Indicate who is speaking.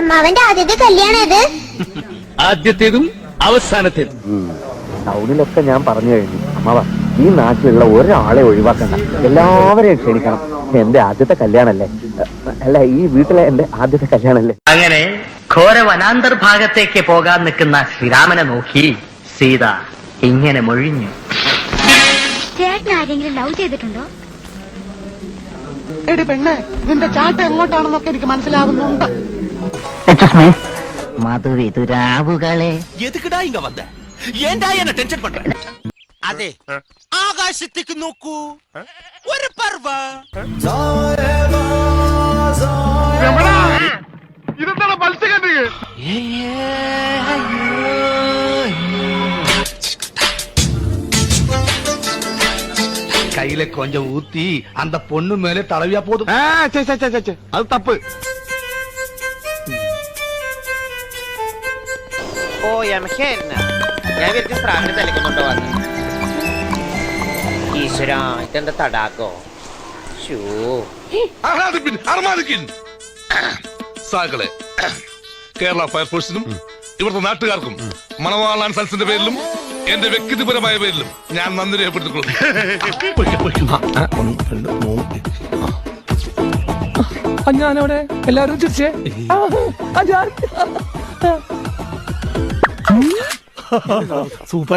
Speaker 1: അമ്മാവന്റെ ആദ്യത്തെ കല്യാണം ഇത്
Speaker 2: ആദ്യത്തേതും അവസാനത്തേതും.
Speaker 3: ടൗണിലൊക്കെ ഞാൻ പറഞ്ഞു കഴിഞ്ഞു. അമ്മാവ, ഈ നാട്ടിലുള്ള ഒരാളെ ഒഴിവാക്കണ്ട, എല്ലാവരെയും ക്ഷണിക്കണം. എന്റെ ആദ്യത്തെ കല്യാണല്ലേ, അല്ല ഈ വീട്ടിലെ എന്റെ ആദ്യത്തെ കല്യാണല്ലേ.
Speaker 4: അങ്ങനെ ഘോര വനാന്തർഭാഗത്തേക്ക് പോകാൻ നിൽക്കുന്ന ശ്രീരാമനെ നോക്കി സീത ഇങ്ങനെ മൊഴിഞ്ഞു.
Speaker 1: ചേട്ടൻ ആരെങ്കിലും ലവ് ചെയ്തിട്ടുണ്ടോ?
Speaker 5: എടി പെണ്ണെ, നിന്റെ ചാട്ട എങ്ങോട്ടാണെന്നൊക്കെ എനിക്ക് മനസ്സിലാകുന്നുണ്ട്.
Speaker 4: മധുവിതുരാവുകളെ
Speaker 6: എതുക്കിടാ ഇങ്ങ വന്ന ഏണ്ടാ എന്നെ ടെൻഷൻ പண்ற? അതെ, ആകാശത്തേക്ക് നോക്കൂ, ഒരു പർവ.
Speaker 5: ഇതെന്താണ് മത്സ്യകന്യക?
Speaker 2: கையில கொஞ்சம் ஊத்தி அந்த பொண்ணு மேல தடவியா போதும்.
Speaker 5: അത് തപ്പ്.
Speaker 7: ഓ യമഹേന, ഞാൻ വിചാരിച്ച സ്രാവിനെ തലക്കുന്നുണ്ടോ വന്ന്. ഈശ്വര, ഇതെന്താ തടാകോ?
Speaker 8: സാകളെ, കേരള ഫയർഫോഴ്സിനും ഇവിടുത്തെ നാട്ടുകാർക്കും മണവാളാൻ സൽസിന്റെ പേരിലും എന്റെ വ്യക്തിപരമായ പേരിലും ഞാൻ നന്ദി രേഖപ്പെടുത്തിക്കൊള്ളുന്നു.
Speaker 2: ഞാനവിടെ എല്ലാരും ചിരിച്ചേ. സൂപ്പർ